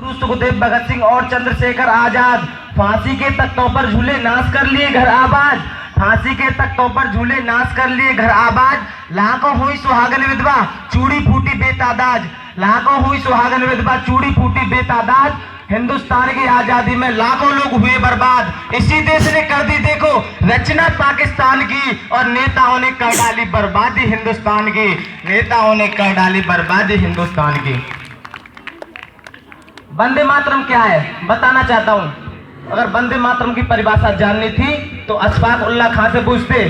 सुखदेव, भगत सिंह और चंद्रशेखर आजाद फांसी के तख्तों पर झूले, नाश कर लिए घर आबाद। फांसी के तख्तों पर झूले, नाश कर लिए घर आबाद। लाखों हुई सुहागन विधवा, चूड़ी फूटी बेतादाद। लाखों हुई सुहागन विधवा, चूड़ी फूटी बेतादाद। हिंदुस्तान की आजादी में लाखों लोग हुए बर्बाद। इसी देश ने कर दी देखो रचना पाकिस्तान की, और नेताओं ने कर डाली बर्बादी हिंदुस्तान की। नेताओं ने कर डाली बर्बादी हिंदुस्तान की। वंदे मातरम क्या है बताना चाहता हूं। अगर वंदे मातरम की परिभाषा जाननी थी तो अशफाक उल्लाह खां से पूछते,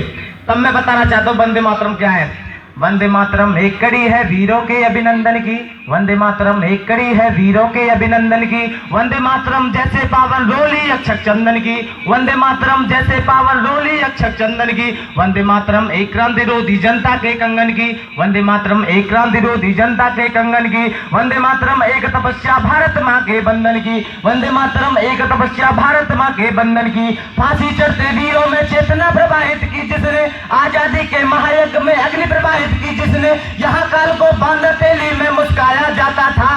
तब मैं बताना चाहता हूं वंदे मातरम क्या है। वंदे मातरम एक कड़ी है वीरों के अभिनंदन की। वंदे मातरम एक कड़ी है वीरों के अभिनंदन की। वंदे मातरम जैसे पावन रोली अक्षक चंदन की। वंदे मातरम जैसे पावन रोली अक्षक चंदन की। वंदे मातरम एक क्रांति विरोधी जनता के कंगन की। वंदे मातरम एक क्रांति विरोधी जनता के कंगन की। वंदे मातरम एक तपस्या भारत माँ के बंधन की। वंदे मातरम एक तपस्या भारत माँ के बंधन की। फांसी चढ़ते वीरों में चेतना प्रवाहित की जिसने, आजादी के महायज्ञ में अग्नि प्रवाहित की जिसने, यहाँ काल को बांध तेली में मुस्काया जाता था।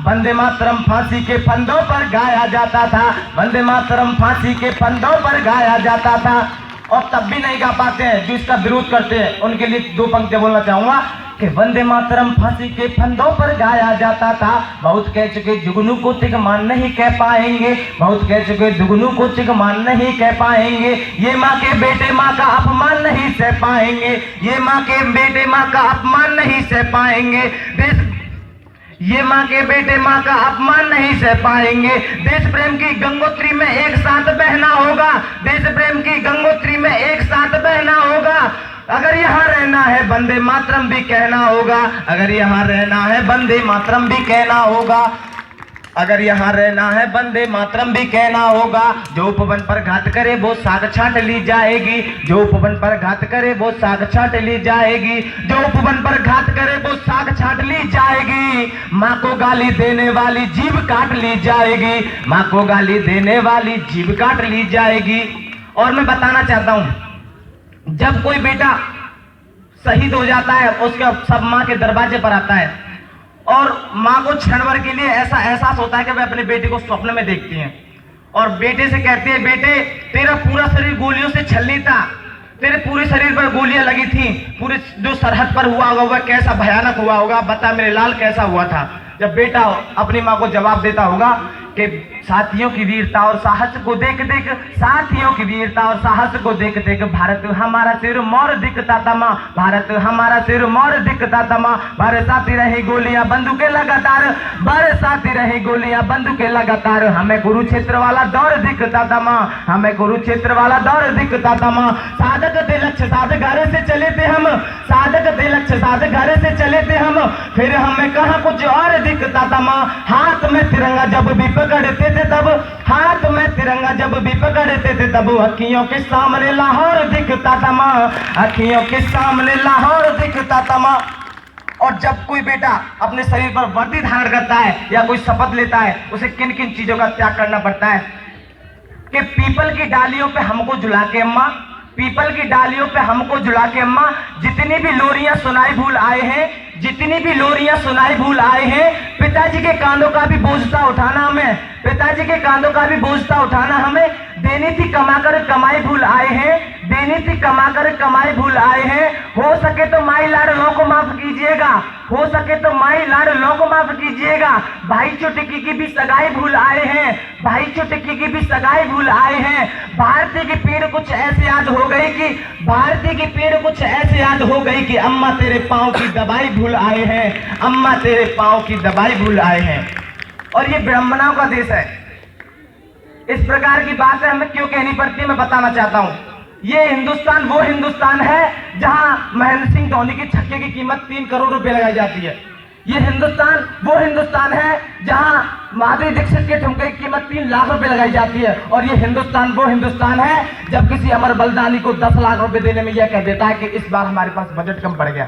वंदे मातरम फांसी के फंदों पर गाया जाता था। वंदे मातरम फांसी के फंदों पर गाया जाता था। और तब भी नहीं गा पाते हैं जो इसका विरोध करते हैं, उनके लिए दो पंक्तियां बोलना चाहूंगा कि वंदे मातरम फांसी के फंदों पर गाया जाता था। बहुत कह चुके जुगनू को तिगमान नहीं कह पाएंगे। बहुत कह चुके जुगनू को तिगमान नहीं कह पाएंगे। ये माँ के बेटे माँ का अपमान नहीं सह पाएंगे। ये माँ के बेटे माँ का अपमान नहीं सह पाएंगे। ये माँ के बेटे माँ का अपमान नहीं सह पाएंगे। देश प्रेम की गंगोत्री में एक साथ बहना होगा। देश प्रेम की गंगोत्री में एक साथ बहना होगा। अगर यहाँ रहना है वंदे मातरम भी कहना होगा। अगर यहाँ रहना है वंदे मातरम भी कहना होगा। अगर यहाँ रहना है वंदे मातरम भी कहना होगा। जो उपवन पर घात करे वो साग छाट ली जाएगी। जो उपवन पर घात करे वो साग छाट ली जाएगी। जो उपवन पर घात करे वो साग छाट ली जाएगी। माँ को गाली देने वाली जीभ काट ली जाएगी। माँ को गाली देने वाली जीभ काट ली जाएगी। और मैं बताना चाहता हूँ, जब कोई बेटा शहीद हो जाता है उसके सब माँ के दरवाजे पर आता है और माँ को क्षण भर के लिए ऐसा एहसास होता है कि वह अपने बेटे को स्वप्न में देखती हैं और बेटे से कहती है, बेटे तेरा पूरा शरीर गोलियों से छलनी था। तेरे पूरे शरीर पर गोलियां लगी थी। पूरे जो सरहद पर हुआ होगा वह कैसा भयानक हुआ होगा, बता मेरे लाल कैसा हुआ था। जब बेटा अपनी माँ को जवाब देता होगा कि साथियों की वीरता और साहस को देख देख, साथियों की वीरता और साहस को देख देख भारत हमारा सिर मोर दिखता था माँ। भारत हमारा सिर मोर दिखता था माँ। बरसाती रही गोलियां बंदूकें लगातार। बरसाती रही गोलियां बंदूकें लगातार। हमें कुरुक्षेत्र वाला दौर दिखता था माँ। हमें कुरुक्षेत्र वाला दौर दिखता था माँ। साधक थे लक्ष्य साध घर से चले थे हम। साधक थे लक्ष्य साध घर से चले थे हम। फिर हमें कहाँ कुछ और दिखता था माँ। हाथ में तिरंगा जब भी पकड़ते थे तब, हाथ में तिरंगा जब भी पकड़ते थे तब अखियों के सामने लाहौर दिखता था माँ। अखियों के सामने लाहौर दिखता था माँ। और जब कोई बेटा अपने शरीर पर वर्दी धारण करता है या कोई शपथ लेता है, उसे किन किन चीजों का त्याग करना पड़ता है कि पीपल की डालियों पे हमको झुला के अम्मा, पीपल की डालियों पे हमको झुला के अम्मा, जितनी भी लोरियां सुनाई भूल आए हैं, जितनी भी लोरियां सुनाई भूल आए हैं, पिताजी के कांधों का भी बोझता उठाना हमें, पिताजी के कांधों का भी बोझता उठाना हमें। देनी थी कमाकर कमाई भूल आए हैं। देनी थी कमाकर कमाई भूल आए हैं। हो सके तो माई लाडलों को माफ कीजिएगा। हो सके तो माई लाडलों को माफ कीजिएगा। भाई चुटकी की भी सगाई भूल आए हैं। भाई चुटकी की भी सगाई भूल आए हैं। भारती की पीड़ कुछ ऐसे याद हो गई कि, भारती की पीड़ कुछ ऐसे याद हो गई कि अम्मा तेरे पाँव की दवाई भूल आए हैं। अम्मा तेरे पाँव की दवाई भूल आए हैं। और ये विडंबनाओं का देश है। इस प्रकार की बातें हमें क्यों कहनी पड़ती है मैं बताना चाहता हूं। ये हिंदुस्तान वो हिंदुस्तान है जहां महेंद्र सिंह धोनी की छक्के की कीमत 3 करोड़ रुपए लगाई जाती है। ये हिंदुस्तान वो हिंदुस्तान है जहां माधुरी दीक्षित के ठुमके की कीमत 3 लाख रुपए लगाई जाती है। और ये हिंदुस्तान वो हिंदुस्तान है जब किसी अमर बलिदानी को 10 लाख रुपए देने में यह कह देता है कि इस बार हमारे पास बजट कम पड़ गया।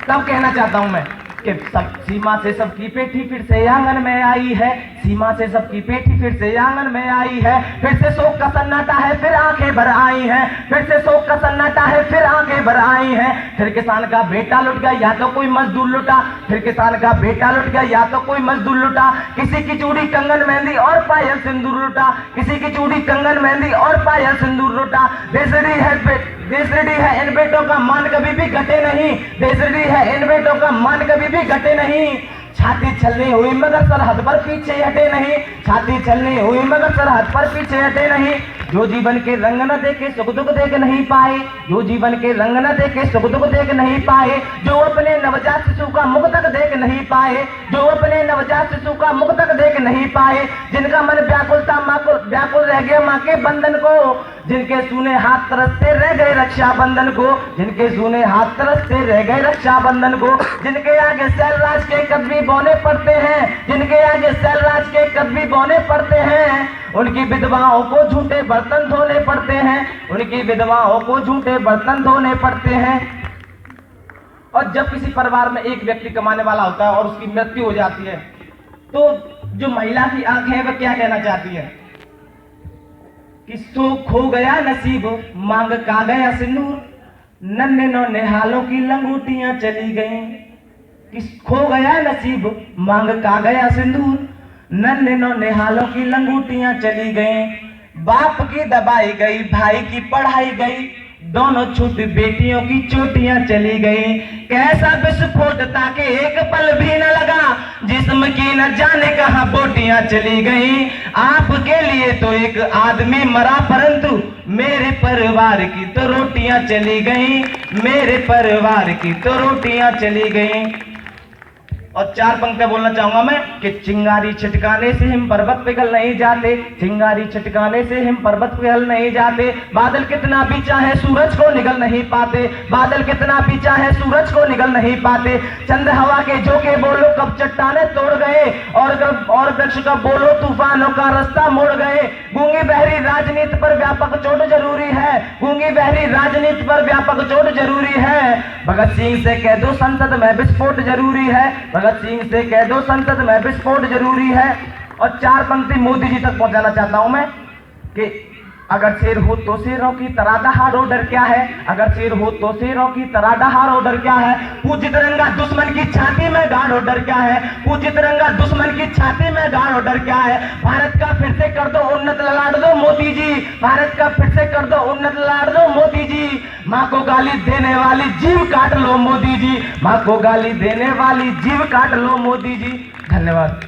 तब कहना चाहता हूं मैं कि सब सीमा से सबकी पेठी फिर से आंगन में आई है, सीमा से सबकी पेठी फिर से आंगन में आई है, फिर से शोक का सन्नाटा है फिर आंखें भर आई हैं, फिर से शोक का सन्नाटा है फिर आंखें भर आई हैं। फिर किसान का बेटा लुट गया या तो कोई मजदूर लुटा, फिर किसान का बेटा लुट गया या तो कोई मजदूर लुटा, किसी की चूड़ी कंगन मेहंदी और पायल सिंदूर लुटा, किसी की चूड़ी कंगन मेहंदी और पायल सिंदूर लुटा। देश रेडी है इन बेटों का मान कभी भी घटे नहीं, देश रेडी है इन बेटों का मान कभी भी घटे नहीं। छाती छलनी हुई मगर सरहद पर पीछे हटे नहीं, छाती छलनी हुई मगर सरहद पर पीछे हटे नहीं। जो जीवन के रंग न देखे सुख दुख देख नहीं पाए, जो जीवन के रंग न देखे सुख दुख देख नहीं पाए, जो अपने नवजात शिशु का मुख तक देख नहीं पाए, जो अपने नवजात शिशु का मुख तक देख नहीं पाए, जिनका मन व्याकुल रह गया माँ के बंधन को, जिनके सूने हाथ तरसते रह गए रक्षाबंधन को, जिनके सूने हाथ तरसते रह गए रक्षाबंधन को, जिनके आगे सैलराज के कदमी बोने पड़ते हैं, जिनके आगे सैलराज के कदमी बोने पड़ते हैं, उनकी विधवाओं को झूठे बर्तन धोने पड़ते हैं, उनकी विधवाओं को झूठे बर्तन धोने पड़ते हैं। और जब किसी परिवार में एक व्यक्ति कमाने वाला होता है और उसकी मृत्यु हो जाती है, तो जो महिला की आंखें है वह क्या कहना चाहती है कि सो खो गया नसीब मांग का गया सिंदूर, नन्हे नौने हालों की लंगोटियां चली गई, कि खो गया नसीब मांग का गया सिंदूर, नन्हे नौने हालों की लंगोटियां चली गई। बाप की दबाई गई भाई की पढ़ाई गई, दोनों छोटी बेटियों की चोटियां चली गई। कैसा विस्फोट ताकि एक पल भी न लगा, जिस्म की न जाने कहां बोटियां चली गई। आपके लिए तो एक आदमी मरा परंतु मेरे परिवार की तो रोटियां चली गई, मेरे परिवार की तो रोटियां चली गई। और 4 पंक्तियां बोलना चाहूंगा मैं कि चिंगारी छिटकाने से हम पर्वत पिघल नहीं जाते, चिंगारी छिटकाने से हम पर्वत पिघल नहीं जाते, बादल कितना भी चाहे सूरज को निगल नहीं पाते, बादल कितना भी चाहे सूरज को निगल नहीं पाते। चंद्र हवा के झोंके बोलो कब चट्टाने तोड़ गए, और वृक्ष का बोलो तूफानों का रास्ता मोड़ गए। गूंगी बहरी राजनीति पर व्यापक चोट जरूरी है, गूंगी बहरी राजनीति पर व्यापक चोट जरूरी है। भगत सिंह से कह दो संसद में विस्फोट जरूरी है, भगत सिंह से कह दो संसद में विस्फोट जरूरी है। और 4 पंक्ति मोदी जी तक पहुंचाना चाहता हूं मैं कि अगर शेर हो तो शेरों की तरह दहाड़ो डर क्या है, अगर शेर हो तो शेरों की तरह दहाड़ो डर क्या है। पूज्य तिरंगा दुश्मन की छाती में गाड़ो डर क्या है, पूज्य तिरंगा दुश्मन की छाती में गाड़ो डर क्या है। भारत का फिर से कर दो उन्नत ललाट दो मोदी जी, भारत का फिर से कर दो उन्नत ललाट दो मोदी जी। माँ को गाली देने वाली जीव काट लो मोदी जी, माँ को गाली देने वाली जीव काट लो मोदी जी। धन्यवाद।